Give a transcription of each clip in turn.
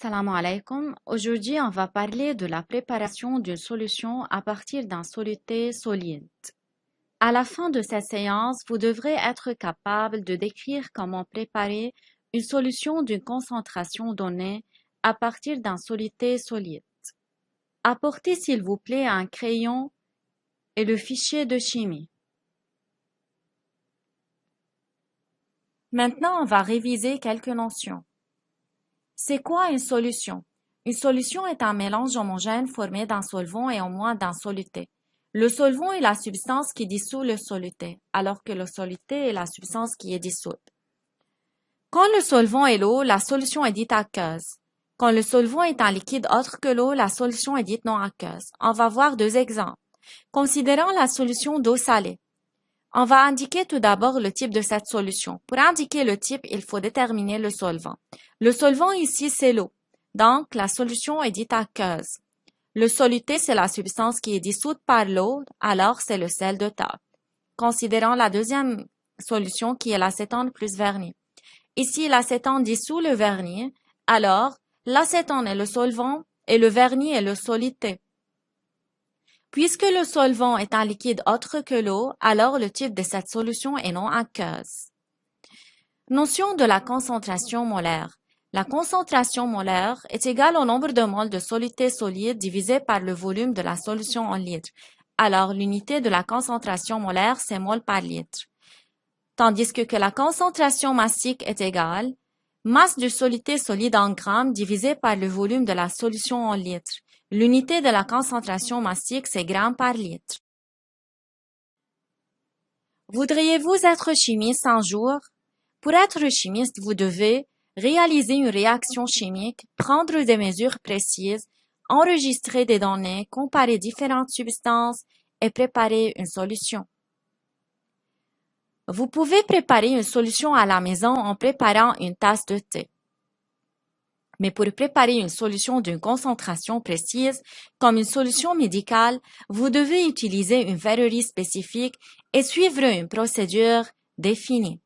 Salam alaikum. Aujourd'hui, on va parler de la préparation d'une solution à partir d'un soluté solide. À la fin de cette séance, vous devrez être capable de décrire comment préparer une solution d'une concentration donnée à partir d'un soluté solide. Apportez s'il vous plaît un crayon et le fichier de chimie. Maintenant, on va réviser quelques notions. C'est quoi une solution? Une solution est un mélange homogène formé d'un solvant et au moins d'un soluté. Le solvant est la substance qui dissout le soluté, alors que le soluté est la substance qui est dissoute. Quand le solvant est l'eau, la solution est dite aqueuse. Quand le solvant est un liquide autre que l'eau, la solution est dite non aqueuse. On va voir deux exemples. Considérons la solution d'eau salée. On va indiquer tout d'abord le type de cette solution. Pour indiquer le type, il faut déterminer le solvant. Le solvant ici, c'est l'eau. Donc, la solution est dite aqueuse. Le soluté, c'est la substance qui est dissoute par l'eau, alors c'est le sel de table. Considérons la deuxième solution qui est l'acétone plus vernis. Ici, l'acétone dissout le vernis, alors l'acétone est le solvant et le vernis est le soluté. Puisque le solvant est un liquide autre que l'eau, alors le type de cette solution est non aqueuse. Notion de la concentration molaire. La concentration molaire est égale au nombre de moles de soluté solide divisé par le volume de la solution en litres. Alors, l'unité de la concentration molaire, c'est mol par litre. Tandis que la concentration massique est égale masse du soluté solide en grammes divisé par le volume de la solution en litres. L'unité de la concentration massique, c'est grammes par litre. Voudriez-vous être chimiste un jour? Pour être chimiste, vous devez réaliser une réaction chimique, prendre des mesures précises, enregistrer des données, comparer différentes substances et préparer une solution. Vous pouvez préparer une solution à la maison en préparant une tasse de thé. Mais pour préparer une solution d'une concentration précise, comme une solution médicale, vous devez utiliser une verrerie spécifique et suivre une procédure définie.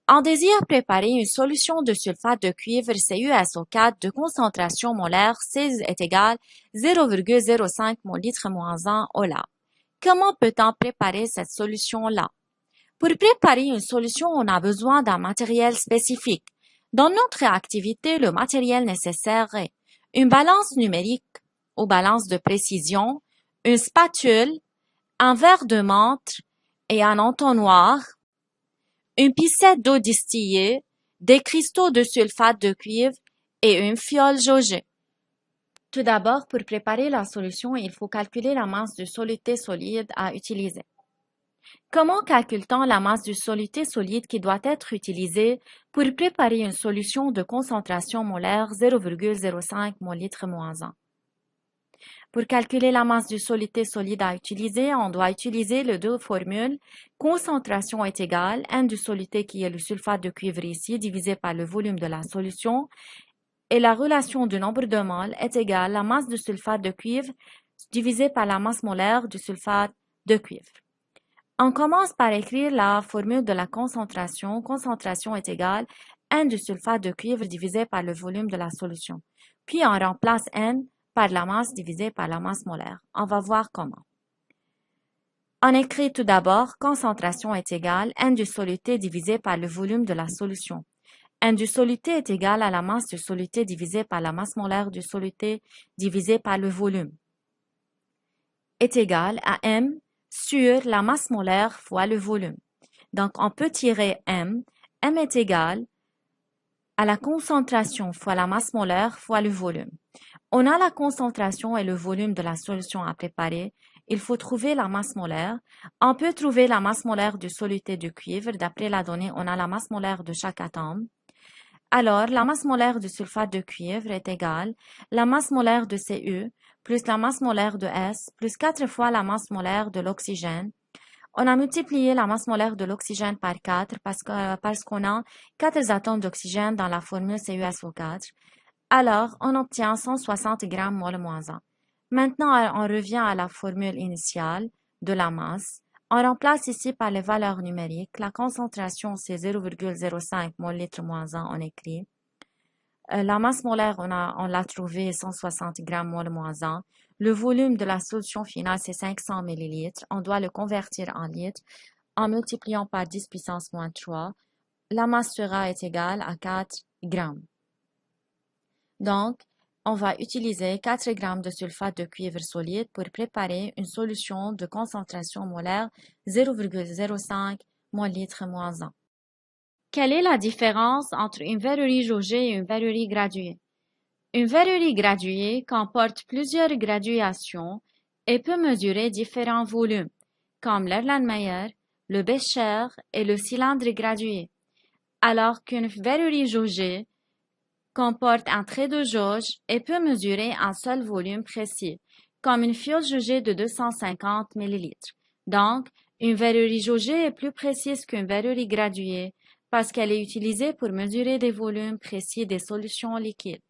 On désire préparer une solution de sulfate de cuivre CuSO4 de concentration molaire 16 est égale 0,05 mol/1 au lait. Comment peut-on préparer cette solution-là? Pour préparer une solution, on a besoin d'un matériel spécifique. Dans notre activité, le matériel nécessaire est une balance numérique ou balance de précision, une spatule, un verre de menthe et un entonnoir, une piscette d'eau distillée, des cristaux de sulfate de cuivre et une fiole jaugée. Tout d'abord, pour préparer la solution, il faut calculer la masse du soluté solide à utiliser. Comment calcule-t-on la masse du soluté solide qui doit être utilisée pour préparer une solution de concentration molaire 0,05 mol/-1? Pour calculer la masse du soluté solide à utiliser, on doit utiliser les deux formules. Concentration est égale N du soluté qui est le sulfate de cuivre ici divisé par le volume de la solution et la relation du nombre de moles est égale la masse du sulfate de cuivre divisé par la masse molaire du sulfate de cuivre. On commence par écrire la formule de la concentration. Concentration est égale N du sulfate de cuivre divisé par le volume de la solution. Puis on remplace N par la masse divisée par la masse molaire. On va voir comment. On écrit tout d'abord concentration est égale N du soluté divisé par le volume de la solution. N du soluté est égal à la masse du soluté divisé par la masse molaire du soluté divisé par le volume. Est égal à M sur la masse molaire fois le volume. Donc, on peut tirer M. M est égal à la concentration fois la masse molaire fois le volume. On a la concentration et le volume de la solution à préparer. Il faut trouver la masse molaire. On peut trouver la masse molaire du soluté de cuivre. D'après la donnée, on a la masse molaire de chaque atome. Alors, la masse molaire du sulfate de cuivre est égale à la masse molaire de Cu plus la masse molaire de S plus 4 fois la masse molaire de l'oxygène. On a multiplié la masse molaire de l'oxygène par 4 parce qu'on a 4 atomes d'oxygène dans la formule CuSO4. Alors, on obtient 160 grammes mol/1. Maintenant, on revient à la formule initiale de la masse. On remplace ici par les valeurs numériques. La concentration, c'est 0,05 mol/-1, on écrit. La masse molaire, on l'a trouvée 160 grammes mol moins 1. Le volume de la solution finale, c'est 500 millilitres. On doit le convertir en litres en multipliant par 10 puissance moins 3. La masse est égale à 4 grammes. Donc, on va utiliser 4 grammes de sulfate de cuivre solide pour préparer une solution de concentration molaire 0,05 mol/litre moins 1. Quelle est la différence entre une verrerie jaugée et une verrerie graduée? Une verrerie graduée comporte plusieurs graduations et peut mesurer différents volumes, comme l'Erlenmeyer, le Becher et le cylindre gradué, alors qu'une verrerie jaugée comporte un trait de jauge et peut mesurer un seul volume précis, comme une fiole jaugée de 250 ml. Donc, une verrerie jaugée est plus précise qu'une verrerie graduée parce qu'elle est utilisée pour mesurer des volumes précis des solutions liquides.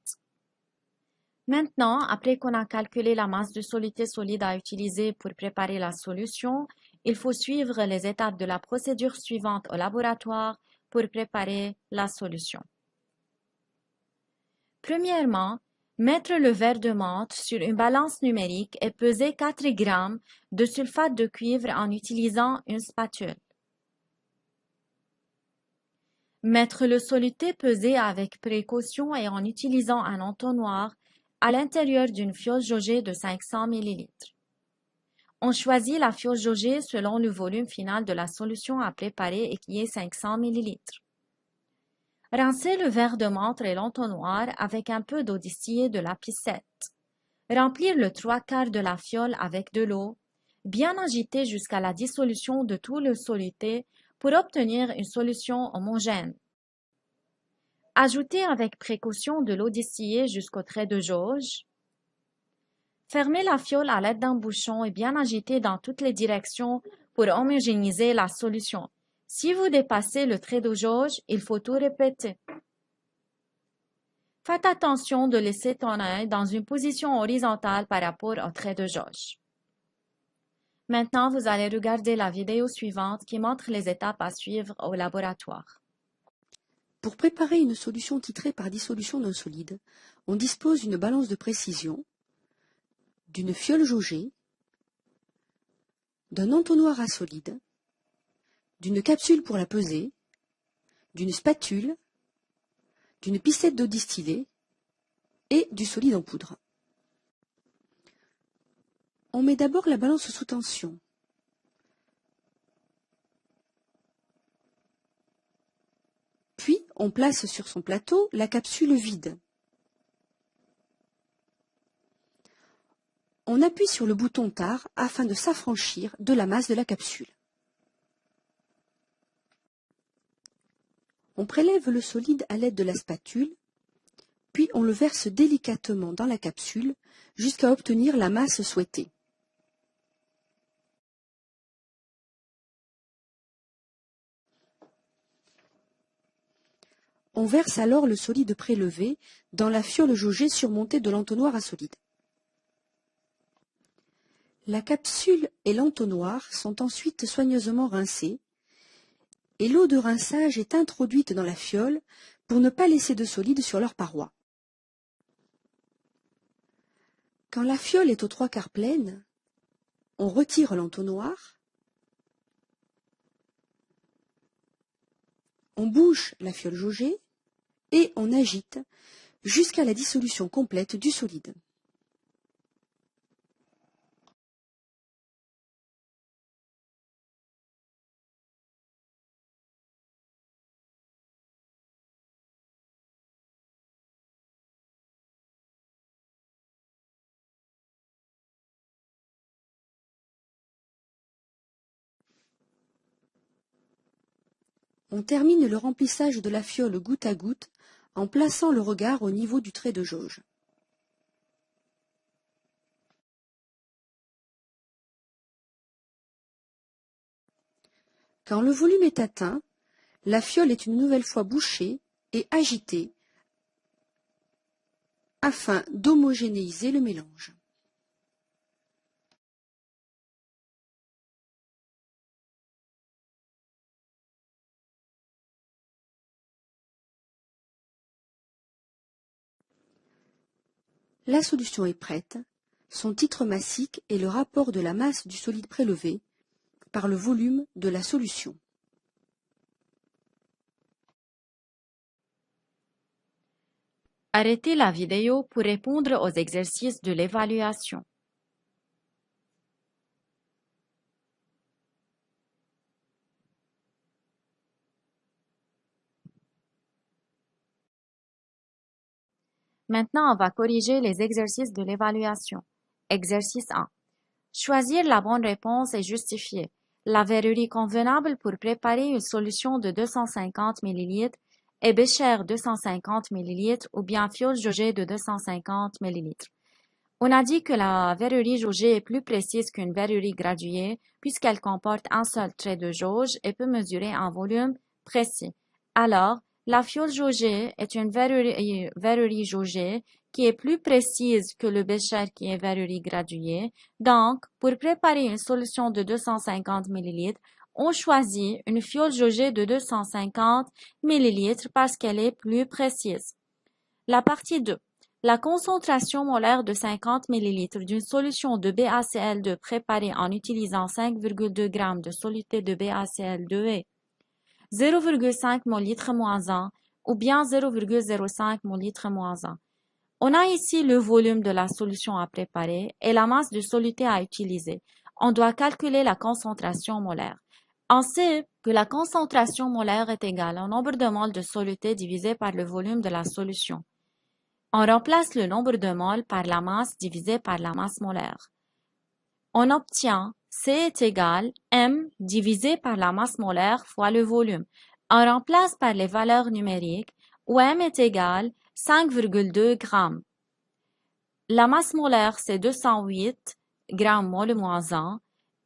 Maintenant, après qu'on a calculé la masse de soluté solide à utiliser pour préparer la solution, il faut suivre les étapes de la procédure suivante au laboratoire pour préparer la solution. Premièrement, mettre le verre de menthe sur une balance numérique et peser 4 grammes de sulfate de cuivre en utilisant une spatule. Mettre le soluté pesé avec précaution et en utilisant un entonnoir à l'intérieur d'une fiole jaugée de 500 ml. On choisit la fiole jaugée selon le volume final de la solution à préparer et qui est 500 ml. Rincez le verre de menthe et l'entonnoir avec un peu d'eau distillée de la piscette. Remplir le 3/4 de la fiole avec de l'eau. Bien agiter jusqu'à la dissolution de tout le soluté pour obtenir une solution homogène. Ajouter avec précaution de l'eau distillée jusqu'au trait de jauge. Fermez la fiole à l'aide d'un bouchon et bien agiter dans toutes les directions pour homogénéiser la solution. Si vous dépassez le trait de jauge, il faut tout répéter. Faites attention de laisser ton œil dans une position horizontale par rapport au trait de jauge. Maintenant, vous allez regarder la vidéo suivante qui montre les étapes à suivre au laboratoire. Pour préparer une solution titrée par dissolution d'un solide, on dispose d'une balance de précision, d'une fiole jaugée, d'un entonnoir à solide, d'une capsule pour la peser, d'une spatule, d'une pissette d'eau distillée et du solide en poudre. On met d'abord la balance sous tension. Puis, on place sur son plateau la capsule vide. On appuie sur le bouton tare afin de s'affranchir de la masse de la capsule. On prélève le solide à l'aide de la spatule, puis on le verse délicatement dans la capsule jusqu'à obtenir la masse souhaitée. On verse alors le solide prélevé dans la fiole jaugée surmontée de l'entonnoir à solide. La capsule et l'entonnoir sont ensuite soigneusement rincés et l'eau de rinçage est introduite dans la fiole pour ne pas laisser de solide sur leurs parois. Quand la fiole est aux 3/4 pleine, on retire l'entonnoir, on bouche la fiole jaugée et on agite jusqu'à la dissolution complète du solide. On termine le remplissage de la fiole goutte à goutte en plaçant le regard au niveau du trait de jauge. Quand le volume est atteint, la fiole est une nouvelle fois bouchée et agitée afin d'homogénéiser le mélange. La solution est prête. Son titre massique est le rapport de la masse du solide prélevé par le volume de la solution. Arrêtez la vidéo pour répondre aux exercices de l'évaluation. Maintenant, on va corriger les exercices de l'évaluation. Exercice 1. Choisir la bonne réponse et justifier. La verrerie convenable pour préparer une solution de 250 ml est bécher 250 ml ou bien fiole jaugée de 250 ml. On a dit que la verrerie jaugée est plus précise qu'une verrerie graduée puisqu'elle comporte un seul trait de jauge et peut mesurer un volume précis. Alors, la fiole jaugée est une verrerie jaugée qui est plus précise que le bécher qui est verrerie graduée. Donc, pour préparer une solution de 250 ml, on choisit une fiole jaugée de 250 ml parce qu'elle est plus précise. La partie 2. La concentration molaire de 50 ml d'une solution de BaCl2 préparée en utilisant 5,2 g de soluté de BaCl2 est 0,5 mol/-1 ou bien 0,05 mol/-1. On a ici le volume de la solution à préparer et la masse du soluté à utiliser. On doit calculer la concentration molaire. On sait que la concentration molaire est égale au nombre de moles de soluté divisé par le volume de la solution. On remplace le nombre de moles par la masse divisée par la masse molaire. On obtient C est égal M divisé par la masse molaire fois le volume. On remplace par les valeurs numériques où M est égal 5,2 g. La masse molaire c'est 208 g/mol-1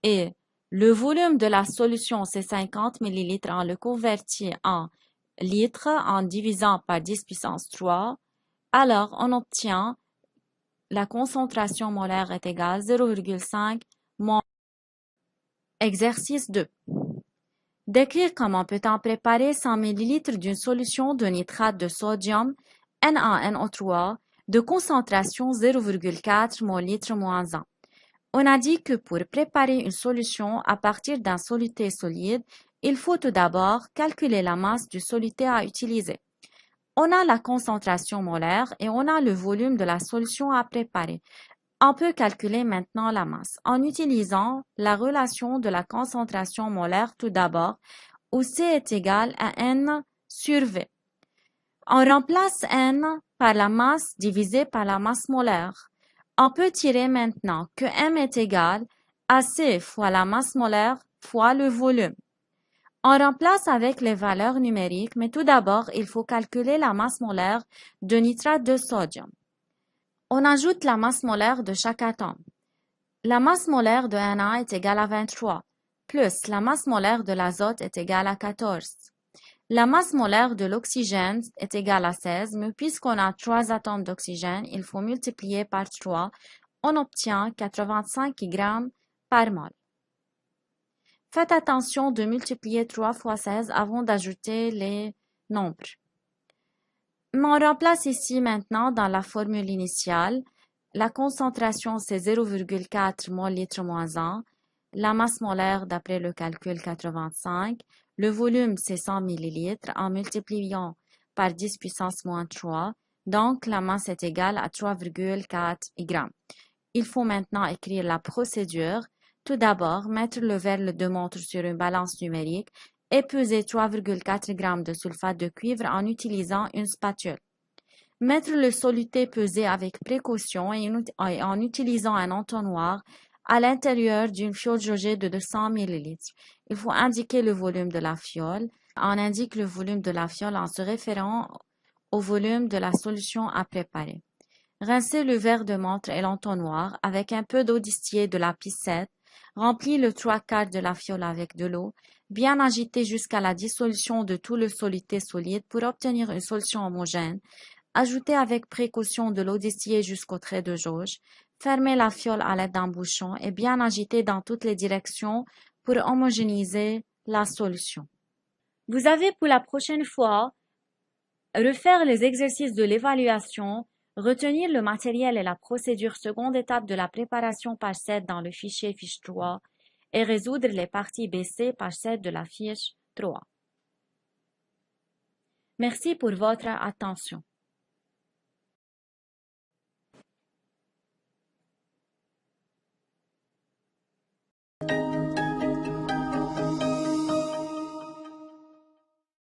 et le volume de la solution c'est 50 ml. On le convertit en litres en divisant par 10 puissance 3. Alors, on obtient la concentration molaire est égale 0,5 mol. Exercice 2. Décrire comment peut-on préparer 100 ml d'une solution de nitrate de sodium NaNO3 de concentration 0,4 mol/-1. On a dit que pour préparer une solution à partir d'un soluté solide, il faut tout d'abord calculer la masse du soluté à utiliser. On a la concentration molaire et on a le volume de la solution à préparer. On peut calculer maintenant la masse en utilisant la relation de la concentration molaire tout d'abord, où C est égal à N sur V. On remplace N par la masse divisée par la masse molaire. On peut tirer maintenant que M est égal à C fois la masse molaire fois le volume. On remplace avec les valeurs numériques, mais tout d'abord, il faut calculer la masse molaire de nitrate de sodium. On ajoute la masse molaire de chaque atome. La masse molaire de Na est égale à 23, plus la masse molaire de l'azote est égale à 14. La masse molaire de l'oxygène est égale à 16, mais puisqu'on a 3 atomes d'oxygène, il faut multiplier par 3. On obtient 85 g par mol. Faites attention de multiplier 3 fois 16 avant d'ajouter les nombres. On remplace ici maintenant dans la formule initiale. La concentration c'est 0,4 mol/-1. La masse molaire d'après le calcul 85. Le volume c'est 100 ml en multipliant par 10 puissance moins 3. Donc la masse est égale à 3,4 g. Il faut maintenant écrire la procédure. Tout d'abord, mettre le verre de montre sur une balance numérique et peser 3,4 g de sulfate de cuivre en utilisant une spatule. Mettre le soluté pesé avec précaution et en utilisant un entonnoir à l'intérieur d'une fiole jaugée de 200 ml. Il faut indiquer le volume de la fiole. On indique le volume de la fiole en se référant au volume de la solution à préparer. Rincez le verre de montre et l'entonnoir avec un peu d'eau distillée de la piscette. Remplis le 3/4 de la fiole avec de l'eau, bien agitez jusqu'à la dissolution de tout le soluté solide pour obtenir une solution homogène. Ajoutez avec précaution de l'eau distillée jusqu'au trait de jauge. Fermez la fiole à l'aide d'un bouchon et bien agitez dans toutes les directions pour homogénéiser la solution. Vous avez pour la prochaine fois refaire les exercices de l'évaluation Retenir le matériel et la procédure seconde étape de la préparation page 7 dans le fichier fiche 3 et résoudre les parties BC page 7 de la fiche 3. Merci pour votre attention.